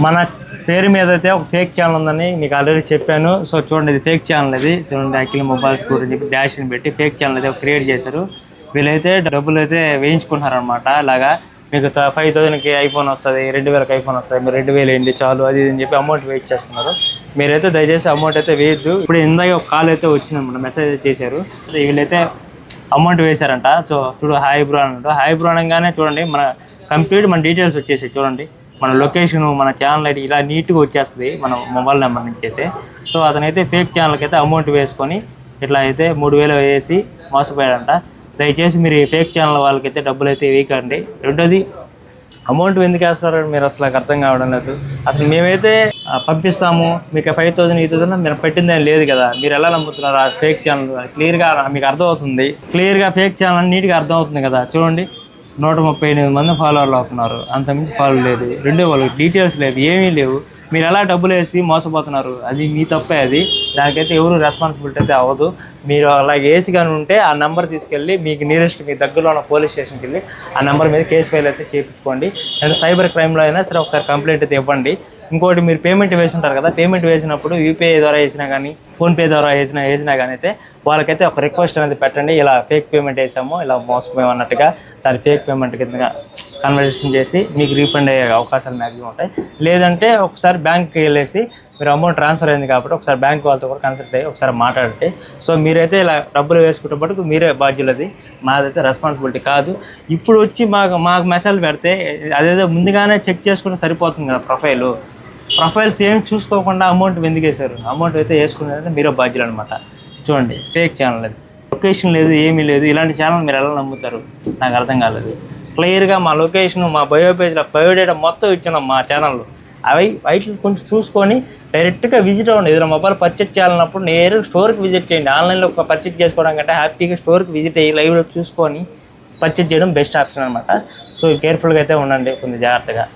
మన పేరు మీద అయితే ఒక ఫేక్ ఛానల్ ఉందని మీకు ఆల్రెడీ చెప్పాను. సో చూడండి, ఇది ఫేక్ ఛానల్. ఇది చూడండి, యాక్చువల్లీ మొబైల్స్ గురించి చెప్పి డాష్ని పెట్టి ఫేక్ ఛానల్ అయితే క్రియేట్ చేశారు. వీళ్ళైతే డబ్బులు అయితే వేయించుకుంటున్నారు అనమాట. ఇలాగా మీకు 5,000కి ఐఫోన్ వస్తుంది, 2,000కి ఐఫోన్ వస్తుంది, మీరు 2,000 వేయండి చాలు అది అని చెప్పి అమౌంట్ వెయిట్ చేస్తున్నారు. మీరైతే దయచేసి అమౌంట్ అయితే వేయద్దు. ఇప్పుడు ఇందాక ఒక కాల్ అయితే వచ్చిందన్నమాట, మెసేజ్ చేశారు. వీళ్ళైతే అమౌంట్ వేశారంట. సో చూడు, హాయ్ బ్రో అన్నట్టు. హాయ్ బ్రో అనగానే చూడండి మన కంప్లీట్ మన డీటెయిల్స్ వచ్చేసాయి. చూడండి, మన లొకేషను, మన ఛానల్ ఐడి ఇలా నీట్గా వచ్చేస్తుంది మన మొబైల్ నెంబర్ నుంచి అయితే. సో అతనైతే ఫేక్ ఛానల్కి అయితే అమౌంట్ వేసుకొని ఇట్లా అయితే 3,000 వేసి మోసపోయాడంట. దయచేసి మీరు ఈ ఫేక్ ఛానల్ వాళ్ళకైతే డబ్బులు అయితే వేయకండి. రెండోది, అమౌంట్ ఎందుకు వేస్తారో మీరు అసలు అర్థం కావడం లేదు. అసలు మేమైతే పంపిస్తాము మీకు 5,000 8,000 మీరు పెట్టిందేం లేదు కదా. మీరు ఎలా నమ్ముతున్నారు ఆ ఫేక్ ఛానల్? క్లియర్గా మీకు అర్థమవుతుంది, క్లియర్గా ఫేక్ ఛానల్ నీట్గా అర్థమవుతుంది కదా. చూడండి, 138 మంది ఫాలోవర్లు అవుతున్నారు, అంతకుమించి ఫాలో లేదు. రెండో వాళ్ళకి డీటెయిల్స్ లేవు, ఏమీ లేవు. మీరు ఎలా డబ్బులు వేసి మోసపోతున్నారు? అది మీ తప్పే. అది దానికైతే ఎవరు రెస్పాన్సిబిలిటీ అయితే అవ్వదు. మీరు అలా వేసి కానీ ఉంటే ఆ నెంబర్ తీసుకెళ్ళి మీకు నియరెస్ట్ మీ దగ్గరలో ఉన్న పోలీస్ స్టేషన్కి వెళ్ళి ఆ నెంబర్ మీద కేసు ఫైల్ అయితే చేయించుకోండి. అండ్ సైబర్ క్రైమ్లో అయినా సరే ఒకసారి కంప్లైంట్ అయితే ఇవ్వండి. ఇంకోటి, మీరు పేమెంట్ వేసి ఉంటారు కదా, పేమెంట్ వేసినప్పుడు యూపీఐ ద్వారా వేసినా కానీ ఫోన్పే ద్వారా వేసినా కానీ అయితే వాళ్ళకైతే ఒక రిక్వెస్ట్ అనేది పెట్టండి. ఇలా ఫేక్ పేమెంట్ వేసాము, ఇలా మోసపోయాం అన్నట్టుగా దాని ఫేక్ పేమెంట్ కింద కన్వర్జేషన్ చేసి మీకు రీఫండ్ అయ్యే అవకాశాలు మ్యాక్సిమం ఉంటాయి. లేదంటే ఒకసారి బ్యాంక్కి వెళ్ళేసి మీరు అమౌంట్ ట్రాన్స్ఫర్ అయింది కాబట్టి ఒకసారి బ్యాంక్ వాళ్ళతో కూడా కన్సల్ట్ అయ్యి ఒకసారి మాట్లాడండి. సో మీరైతే ఇలా డబ్బులు వేసుకునేటప్పటికి మీరే బాధ్యులది, మాదైతే రెస్పాన్సిబిలిటీ కాదు. ఇప్పుడు వచ్చి మాకు మెసేజ్ పెడితే అదేదో ముందుగానే చెక్ చేసుకుంటే సరిపోతుంది కదా. ప్రొఫైల్స్ ఏం చూసుకోకుండా అమౌంట్ ఎందుకు వేశారు? అమౌంట్ అయితే వేసుకునేది మీరే బాధ్యులు అనమాట. చూడండి, ఫేక్ ఛానల్ అది, లొకేషన్ లేదు, ఏమీ లేదు. ఇలాంటి ఛానల్ మీరు ఎలా నమ్ముతారు? నాకు అర్థం కాలేదు. క్లియర్గా మా లొకేషన్, మా బయోపేజ్లో బయోడేటా మొత్తం ఇచ్చినాం మా ఛానల్లో. వాటిని కొంచెం చూసుకొని డైరెక్ట్గా విజిట్ అవ్వండి. ఏదైనా మొబైల్ పర్చేజ్ చేయాలన్నప్పుడు నేరు స్టోర్కి విజిట్ చేయండి. ఆన్లైన్లో ఒక పర్చేజ్ చేసుకోవడం కంటే హ్యాపీగా స్టోర్కి విజిట్ అయ్యి లైవ్లో చూసుకొని పర్చేజ్ చేయడం బెస్ట్ ఆప్షన్ అనమాట. సో కేర్ఫుల్గా అయితే ఉండండి, కొంచెం జాగ్రత్తగా.